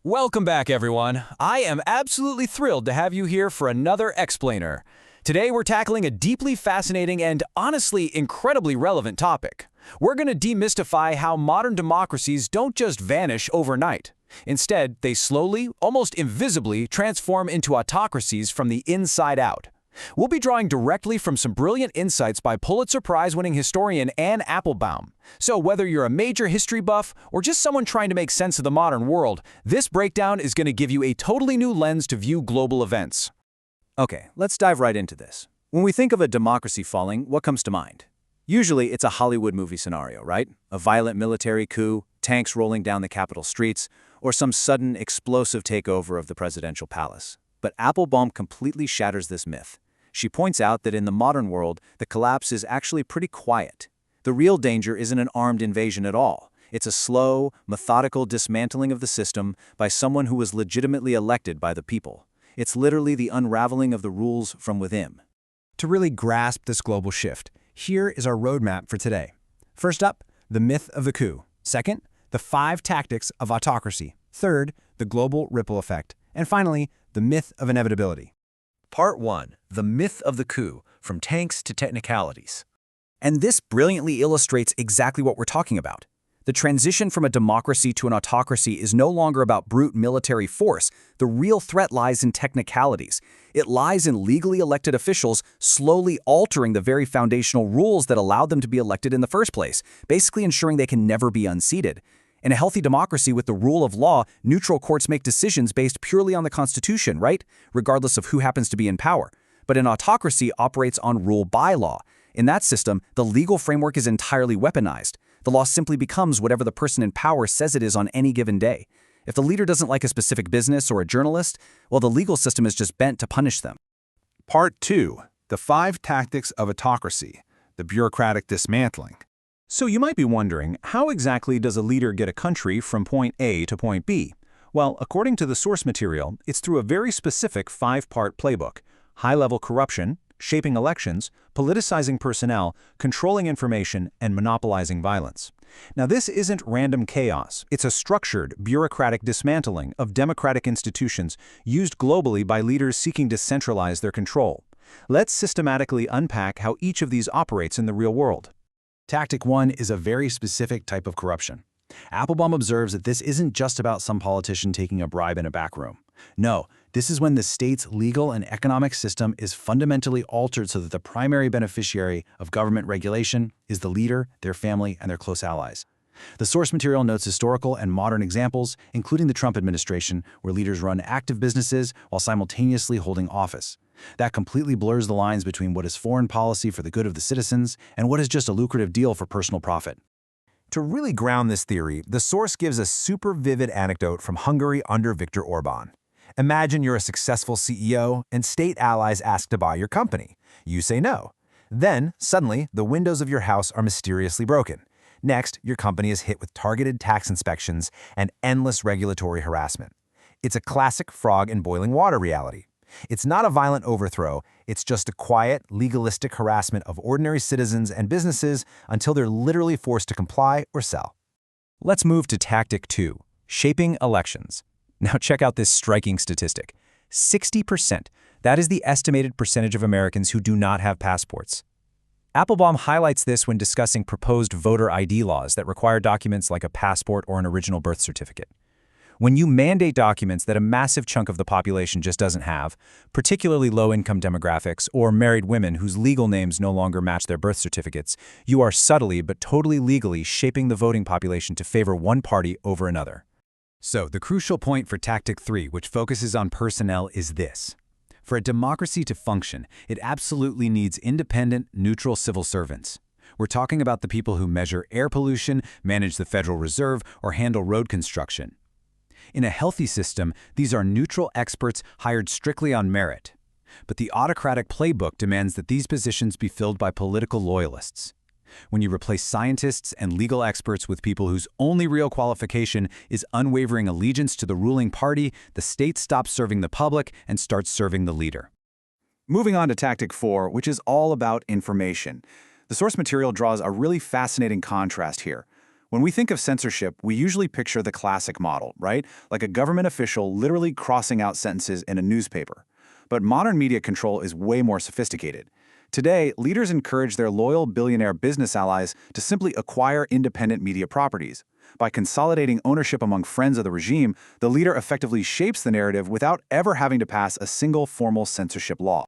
Welcome back, everyone. I am absolutely thrilled to have you here for another explainer. Today, we're tackling a deeply fascinating and honestly incredibly relevant topic. We're going to demystify how modern democracies don't just vanish overnight. Instead, they slowly, almost invisibly, transform into autocracies from the inside out. We'll be drawing directly from some brilliant insights by Pulitzer Prize-winning historian Anne Applebaum. So whether you're a major history buff or just someone trying to make sense of the modern world, this breakdown is going to give you a totally new lens to view global events. Okay, let's dive right into this. When we think of a democracy falling, what comes to mind? Usually, it's a Hollywood movie scenario, right? A violent military coup, tanks rolling down the Capitol streets, or some sudden, explosive takeover of the presidential palace. But Applebaum completely shatters this myth. She points out that in the modern world, the collapse is actually pretty quiet. The real danger isn't an armed invasion at all. It's a slow, methodical dismantling of the system by someone who was legitimately elected by the people. It's literally the unraveling of the rules from within. To really grasp this global shift, here is our roadmap for today. First up, the myth of the coup. Second, the 5 tactics of autocracy. Third, the global ripple effect. And finally, the myth of inevitability. Part 1. The Myth of the Coup, From Tanks to Technicalities. And this brilliantly illustrates exactly what we're talking about. The transition from a democracy to an autocracy is no longer about brute military force. The real threat lies in technicalities. It lies in legally elected officials slowly altering the very foundational rules that allowed them to be elected in the first place, basically ensuring they can never be unseated. In a healthy democracy with the rule of law, neutral courts make decisions based purely on the Constitution, right? Regardless of who happens to be in power. But an autocracy operates on rule by law. In that system, the legal framework is entirely weaponized. The law simply becomes whatever the person in power says it is on any given day. If the leader doesn't like a specific business or a journalist, well, the legal system is just bent to punish them. Part 2. The 5 Tactics of Autocracy, the Bureaucratic Dismantling. So you might be wondering, how exactly does a leader get a country from point A to point B? Well, according to the source material, it's through a very specific 5-part playbook: high-level corruption, shaping elections, politicizing personnel, controlling information, and monopolizing violence. Now, this isn't random chaos. It's a structured, bureaucratic dismantling of democratic institutions used globally by leaders seeking to centralize their control. Let's systematically unpack how each of these operates in the real world. Tactic 1 is a very specific type of corruption. Applebaum observes that this isn't just about some politician taking a bribe in a back room. No, this is when the state's legal and economic system is fundamentally altered so that the primary beneficiary of government regulation is the leader, their family, and their close allies. The source material notes historical and modern examples, including the Trump administration, where leaders run active businesses while simultaneously holding office. That completely blurs the lines between what is foreign policy for the good of the citizens and what is just a lucrative deal for personal profit. To really ground this theory, the source gives a super vivid anecdote from Hungary under Viktor Orban. Imagine you're a successful CEO and state allies ask to buy your company. You say no. Then, suddenly, the windows of your house are mysteriously broken. Next, your company is hit with targeted tax inspections and endless regulatory harassment. It's a classic frog in boiling water reality. It's not a violent overthrow, it's just a quiet, legalistic harassment of ordinary citizens and businesses until they're literally forced to comply or sell. Let's move to Tactic 2, shaping elections. Now check out this striking statistic. 60%. That is the estimated percentage of Americans who do not have passports. Applebaum highlights this when discussing proposed voter ID laws that require documents like a passport or an original birth certificate. When you mandate documents that a massive chunk of the population just doesn't have, particularly low-income demographics or married women whose legal names no longer match their birth certificates, you are subtly but totally legally shaping the voting population to favor one party over another. So, the crucial point for Tactic 3, which focuses on personnel, is this. For a democracy to function, it absolutely needs independent, neutral civil servants. We're talking about the people who measure air pollution, manage the Federal Reserve, or handle road construction. In a healthy system, these are neutral experts hired strictly on merit. But the autocratic playbook demands that these positions be filled by political loyalists. When you replace scientists and legal experts with people whose only real qualification is unwavering allegiance to the ruling party, the state stops serving the public and starts serving the leader. Moving on to Tactic 4, which is all about information. The source material draws a really fascinating contrast here. When we think of censorship, we usually picture the classic model, right? Like a government official literally crossing out sentences in a newspaper. But modern media control is way more sophisticated. Today, leaders encourage their loyal billionaire business allies to simply acquire independent media properties. By consolidating ownership among friends of the regime, the leader effectively shapes the narrative without ever having to pass a single formal censorship law.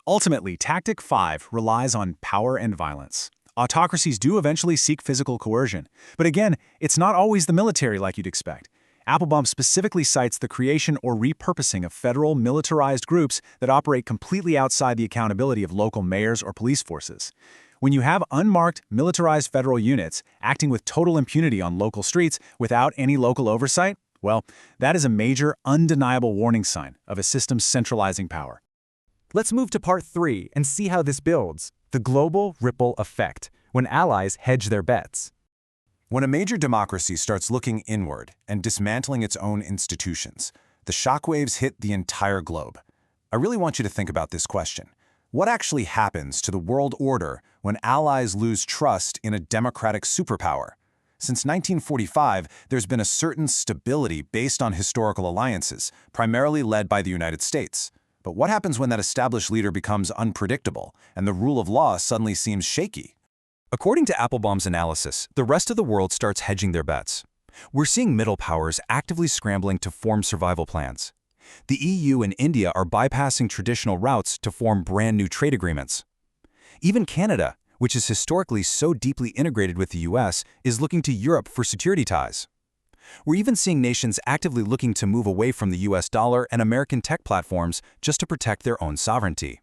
Ultimately, Tactic 5 relies on power and violence. Autocracies do eventually seek physical coercion, but again, it's not always the military like you'd expect. Applebaum specifically cites the creation or repurposing of federal militarized groups that operate completely outside the accountability of local mayors or police forces. When you have unmarked, militarized federal units acting with total impunity on local streets without any local oversight, well, that is a major, undeniable warning sign of a system centralizing power. Let's move to part 3 and see how this builds. The global ripple effect, when allies hedge their bets. When a major democracy starts looking inward and dismantling its own institutions, the shockwaves hit the entire globe. I really want you to think about this question. What actually happens to the world order when allies lose trust in a democratic superpower? Since 1945, there's been a certain stability based on historical alliances, primarily led by the United States. But what happens when that established leader becomes unpredictable and the rule of law suddenly seems shaky? According to Applebaum's analysis, the rest of the world starts hedging their bets. We're seeing middle powers actively scrambling to form survival plans. The EU and India are bypassing traditional routes to form brand new trade agreements. Even Canada, which is historically so deeply integrated with the US, is looking to Europe for security ties. We're even seeing nations actively looking to move away from the US dollar and American tech platforms just to protect their own sovereignty.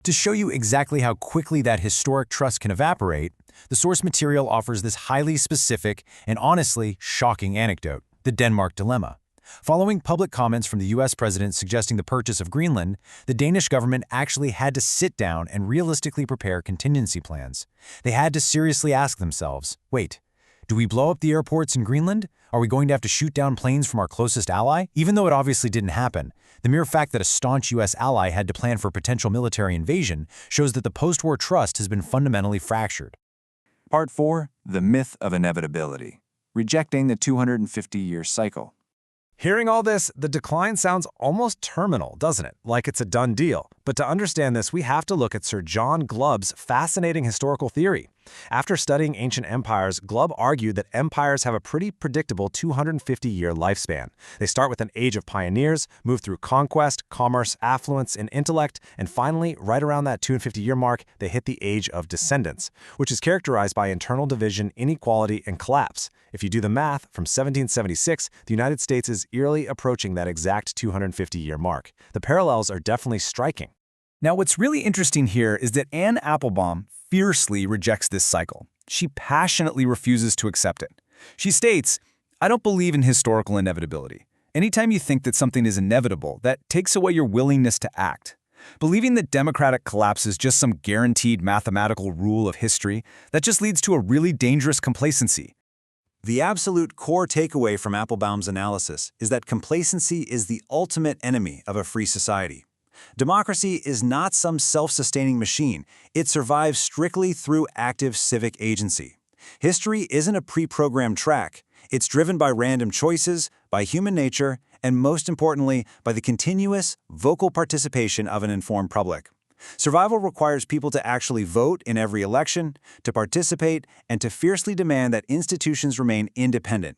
To show you exactly how quickly that historic trust can evaporate, the source material offers this highly specific and honestly shocking anecdote, the Denmark dilemma. Following public comments from the US president suggesting the purchase of Greenland, the Danish government actually had to sit down and realistically prepare contingency plans. They had to seriously ask themselves, wait, do we blow up the airports in Greenland? Are we going to have to shoot down planes from our closest ally? Even though it obviously didn't happen, the mere fact that a staunch US ally had to plan for potential military invasion shows that the post-war trust has been fundamentally fractured. Part 4. The Myth of Inevitability. Rejecting the 250-year cycle. Hearing all this, the decline sounds almost terminal, doesn't it? Like it's a done deal. But to understand this, we have to look at Sir John Glubb's fascinating historical theory. After studying ancient empires, Glubb argued that empires have a pretty predictable 250-year lifespan. They start with an age of pioneers, move through conquest, commerce, affluence, and intellect, and finally, right around that 250-year mark, they hit the age of descendants, which is characterized by internal division, inequality, and collapse. If you do the math, from 1776, the United States is eerily approaching that exact 250-year mark. The parallels are definitely striking. Now, what's really interesting here is that Anne Applebaum fiercely rejects this cycle. She passionately refuses to accept it. She states, "I don't believe in historical inevitability. Anytime you think that something is inevitable, that takes away your willingness to act. Believing that democratic collapse is just some guaranteed mathematical rule of history, that just leads to a really dangerous complacency." The absolute core takeaway from Applebaum's analysis is that complacency is the ultimate enemy of a free society. Democracy is not some self-sustaining machine. It survives strictly through active civic agency. History isn't a pre-programmed track. It's driven by random choices, by human nature, and most importantly, by the continuous, vocal participation of an informed public. Survival requires people to actually vote in every election, to participate, and to fiercely demand that institutions remain independent.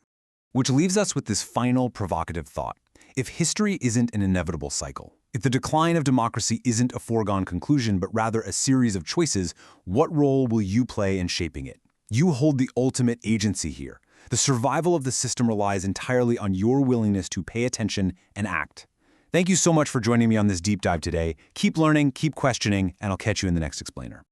Which leaves us with this final provocative thought. If history isn't an inevitable cycle, if the decline of democracy isn't a foregone conclusion but rather a series of choices, what role will you play in shaping it? You hold the ultimate agency here. The survival of the system relies entirely on your willingness to pay attention and act. Thank you so much for joining me on this deep dive today. Keep learning, keep questioning, and I'll catch you in the next explainer.